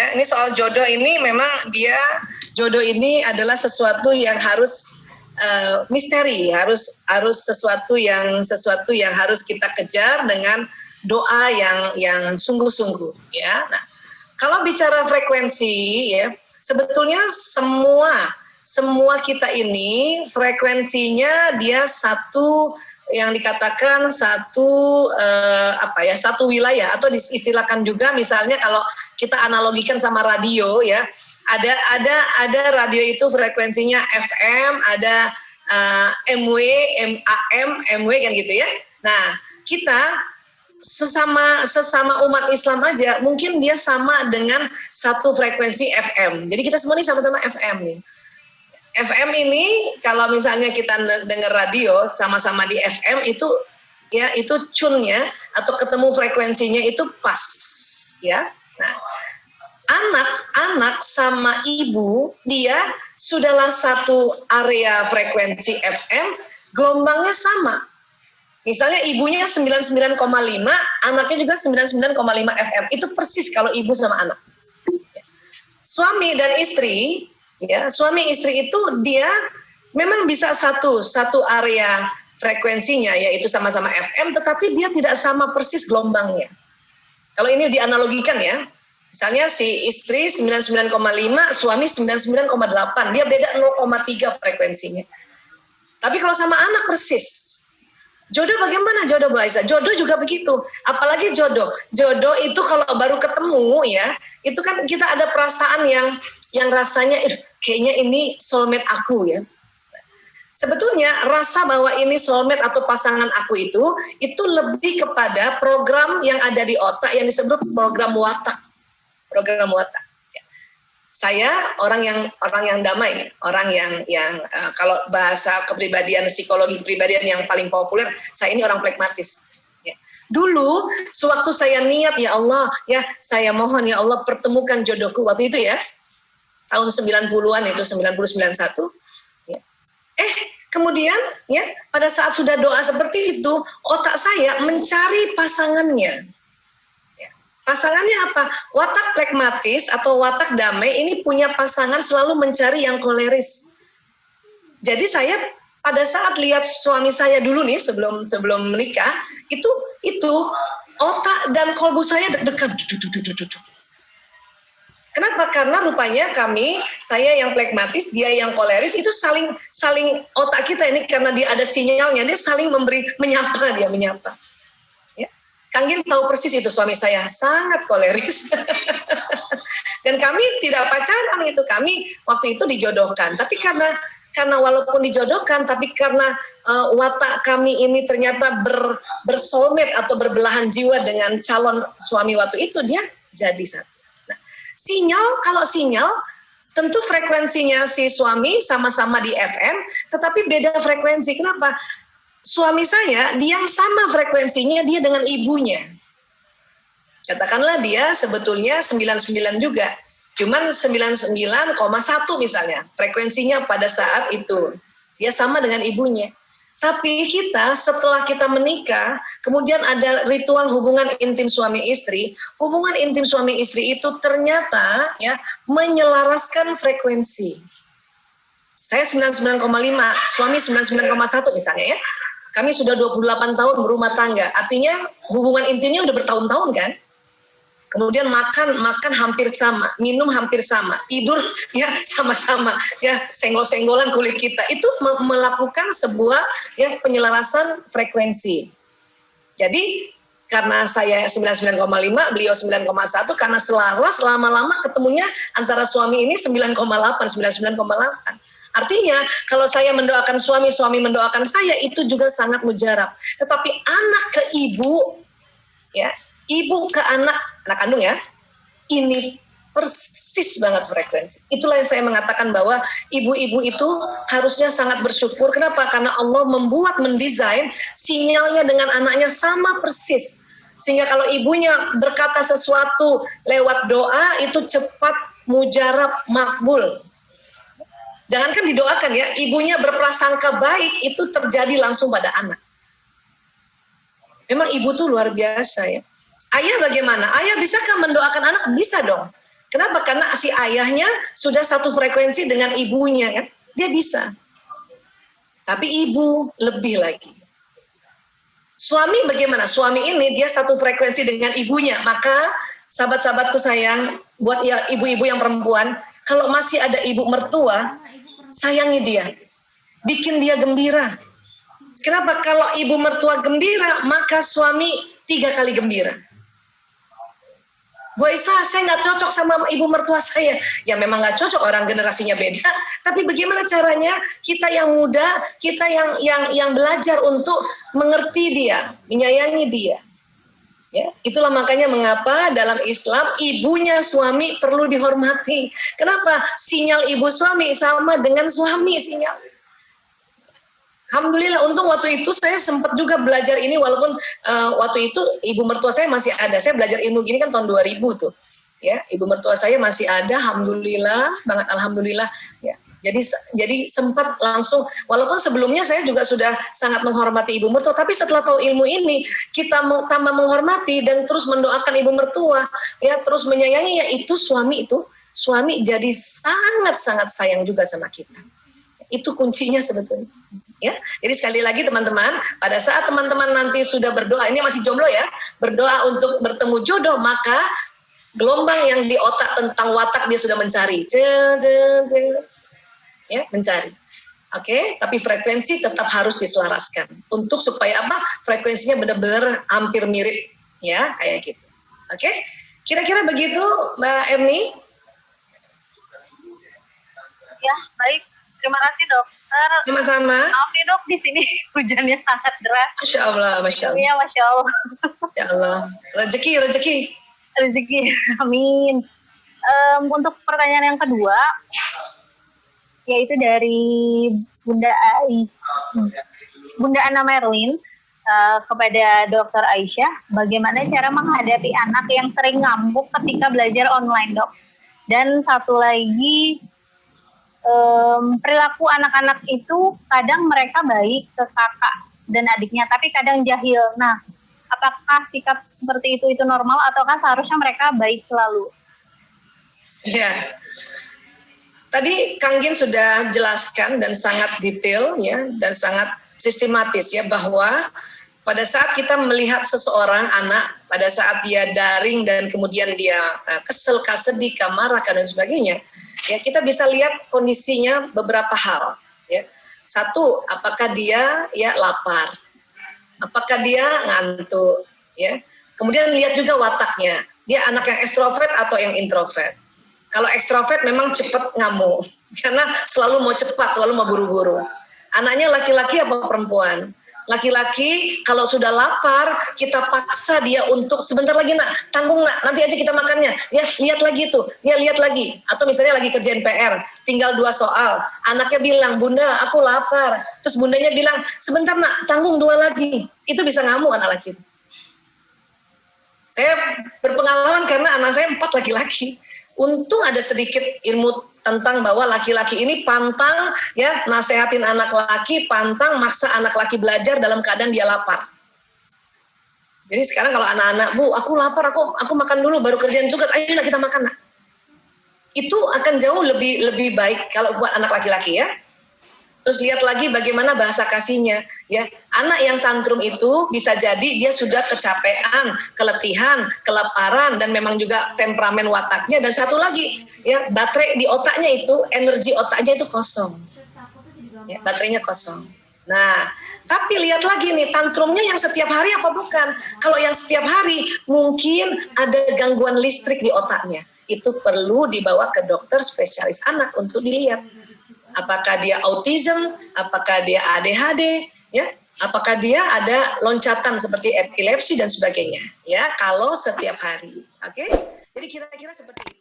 ya. Ini soal jodoh ini memang jodoh ini adalah sesuatu yang harus misteri, harus sesuatu yang harus kita kejar dengan doa yang sungguh-sungguh ya. Nah, kalau bicara frekuensi ya, sebetulnya semua kita ini frekuensinya dia satu yang dikatakan satu wilayah, atau diistilahkan juga misalnya kalau kita analogikan sama radio ya, ada radio itu frekuensinya FM, ada MW, AM, MW kan gitu ya. Nah, kita sesama umat Islam aja mungkin dia sama dengan satu frekuensi FM. Jadi kita semua ini sama-sama FM nih. FM ini kalau misalnya kita dengar radio sama-sama di FM itu ya, itu tune-nya atau ketemu frekuensinya itu pas ya. Nah, anak sama ibu dia sudahlah satu area frekuensi FM, gelombangnya sama. Misalnya ibunya 99,5, anaknya juga 99,5 FM. Itu persis kalau ibu sama anak. Suami dan istri, ya, suami istri itu dia memang bisa satu area frekuensinya, yaitu sama-sama FM, tetapi dia tidak sama persis gelombangnya. Kalau ini dianalogikan ya, misalnya si istri 99,5, suami 99,8, dia beda 0,3 frekuensinya. Tapi kalau sama anak persis. Jodoh bagaimana jodoh Bu Aisyah? Jodoh juga begitu. Apalagi jodoh. Jodoh itu kalau baru ketemu ya, itu kan kita ada perasaan yang rasanya kayaknya ini soulmate aku ya. Sebetulnya rasa bahwa ini soulmate atau pasangan aku itu lebih kepada program yang ada di otak yang disebut program watak. Program watak. Saya orang yang damai, orang yang kalau bahasa kepribadian, psikologi kepribadian yang paling populer, saya ini orang pragmatis. Ya. Dulu, sewaktu saya niat, ya Allah, ya saya mohon ya Allah pertemukan jodohku waktu itu ya, tahun 90-an itu 90-91. Ya. Kemudian ya pada saat sudah doa seperti itu, otak saya mencari pasangannya. Pasangannya apa? Watak pragmatis atau watak damai ini punya pasangan selalu mencari yang koleris. Jadi saya pada saat lihat suami saya dulu nih sebelum menikah, itu otak dan kolbu saya deg-degan. Kenapa? Karena rupanya saya yang pragmatis, dia yang koleris, itu saling otak kita ini karena dia ada sinyalnya, dia saling menyapa. Kang Gin tahu persis itu suami saya sangat koleris. Dan kami tidak pacaran itu, kami waktu itu dijodohkan. Tapi karena walaupun dijodohkan, tapi karena watak kami ini ternyata bersoulmate atau berbelahan jiwa dengan calon suami waktu itu, dia jadi satu. Nah, kalau sinyal tentu frekuensinya si suami sama-sama di FM, tetapi beda frekuensi. Kenapa? Suami saya, dia sama frekuensinya dia dengan ibunya. Katakanlah dia sebetulnya 99 juga. Cuman 99,1 misalnya. Frekuensinya pada saat itu. Dia sama dengan ibunya. Tapi setelah kita menikah, kemudian ada ritual hubungan intim suami istri. Hubungan intim suami istri itu ternyata ya menyelaraskan frekuensi. Saya 99,5, suami 99,1 misalnya ya. Kami sudah 28 tahun berumah tangga. Artinya hubungan intimnya udah bertahun-tahun kan. Kemudian makan hampir sama, minum hampir sama, tidur ya sama-sama, ya senggol-senggolan kulit kita. Itu melakukan sebuah ya penyelarasan frekuensi. Jadi karena saya 99,5, beliau 9,1, karena selaras lama-lama ketemunya antara suami ini 99,8. Artinya kalau saya mendoakan suami mendoakan saya, itu juga sangat mujarab. Tetapi anak ke ibu, ya ibu ke anak kandung ya, ini persis banget frekuensi. Itulah yang saya mengatakan bahwa ibu-ibu itu harusnya sangat bersyukur. Kenapa? Karena Allah mendesain sinyalnya dengan anaknya sama persis. Sehingga kalau ibunya berkata sesuatu lewat doa, itu cepat mujarab makbul. Jangankan didoakan ya, ibunya berprasangka baik, itu terjadi langsung pada anak. Memang ibu tuh luar biasa ya. Ayah bagaimana? Ayah bisakah mendoakan anak? Bisa dong. Kenapa? Karena si ayahnya sudah satu frekuensi dengan ibunya kan, dia bisa. Tapi ibu lebih lagi. Suami bagaimana? Suami ini dia satu frekuensi dengan ibunya, maka sahabat-sahabatku sayang, buat ya ibu-ibu yang perempuan, kalau masih ada ibu mertua, sayangi dia, bikin dia gembira. Kenapa? Kalau ibu mertua gembira, maka suami 3 kali gembira. Bu Isa, saya nggak cocok sama ibu mertua saya. Ya memang nggak cocok, orang generasinya beda. Tapi bagaimana caranya kita yang muda, kita yang belajar untuk mengerti dia, menyayangi dia. Ya, itulah makanya mengapa dalam Islam ibunya suami perlu dihormati. Kenapa? Sinyal ibu suami sama dengan suami sinyal. Alhamdulillah, untung waktu itu saya sempat juga belajar ini, walaupun waktu itu ibu mertua saya masih ada. Saya belajar ilmu gini kan tahun 2000 tuh. Ya, ibu mertua saya masih ada, alhamdulillah, banget alhamdulillah. Ya, jadi sempat langsung, walaupun sebelumnya saya juga sudah sangat menghormati ibu mertua, tapi setelah tahu ilmu ini, kita tambah menghormati dan terus mendoakan ibu mertua, ya, terus menyayangi, ya itu suami jadi sangat-sangat sayang juga sama kita. Itu kuncinya sebetulnya. Ya, jadi sekali lagi teman-teman, pada saat teman-teman nanti sudah berdoa, ini masih jomblo ya, berdoa untuk bertemu jodoh, maka gelombang yang di otak tentang watak dia sudah mencari, ya, mencari. Oke, tapi frekuensi tetap harus diselaraskan untuk supaya apa? Frekuensinya benar-benar hampir mirip, ya, kayak gitu. Oke, kira-kira begitu, Mbak Erni? Ya, baik. Terima kasih dokter. Sama-sama. Maaf nih dok, di sini hujannya sangat deras. Masya Allah, Masya Allah. Iya, Masya Allah. Ya Allah. Rezeki. Amin. Untuk pertanyaan yang kedua, yaitu dari Bunda Ana Merlin kepada Dokter Aisyah, bagaimana cara menghadapi anak yang sering ngamuk ketika belajar online, dok? Dan satu lagi, perilaku anak-anak itu kadang mereka baik ke kakak dan adiknya, tapi kadang jahil. Nah, apakah sikap seperti itu normal ataukah seharusnya mereka baik selalu? Ya, tadi Kang Gin sudah jelaskan dan sangat detail ya, dan sangat sistematis ya, bahwa pada saat kita melihat seseorang anak, pada saat dia daring dan kemudian dia kesel, sedih, marah dan sebagainya, ya kita bisa lihat kondisinya beberapa hal. Ya. Satu, apakah dia ya lapar, apakah dia ngantuk, ya. Kemudian lihat juga wataknya, dia anak yang ekstrovert atau yang introvert. Kalau ekstrovert memang cepat ngamuk, karena selalu mau cepat, selalu mau buru-buru. Anaknya laki-laki apa perempuan? Laki-laki kalau sudah lapar, kita paksa dia untuk sebentar lagi nak, tanggung nak, nanti aja kita makannya. Ya, lihat lagi tuh, ya lihat lagi. Atau misalnya lagi kerjain PR, tinggal 2 soal. Anaknya bilang, bunda aku lapar. Terus bundanya bilang, sebentar nak, tanggung 2 lagi. Itu bisa ngamuk anak laki. Saya berpengalaman karena anak saya 4 laki-laki. Untung ada sedikit ilmu tentang bahwa laki-laki ini pantang ya nasehatin anak laki, pantang maksa anak laki belajar dalam keadaan dia lapar. Jadi sekarang kalau anak-anak, Bu, aku lapar, aku makan dulu baru kerjain tugas, ayo kita makan nak. Itu akan jauh lebih baik kalau buat anak laki-laki ya. Terus lihat lagi bagaimana bahasa kasihnya ya. Anak yang tantrum itu bisa jadi dia sudah kecapean, keletihan, kelaparan, dan memang juga temperamen wataknya. Dan satu lagi ya, baterai di otaknya itu, energi otaknya itu kosong ya, baterainya kosong. Nah, tapi lihat lagi nih, tantrumnya yang setiap hari apa bukan? Kalau yang setiap hari mungkin ada gangguan listrik di otaknya. Itu perlu dibawa ke dokter spesialis anak untuk dilihat. Apakah dia autism, apakah dia ADHD, ya, apakah dia ada loncatan seperti epilepsi dan sebagainya, ya, kalau setiap hari, oke? Jadi kira-kira seperti itu.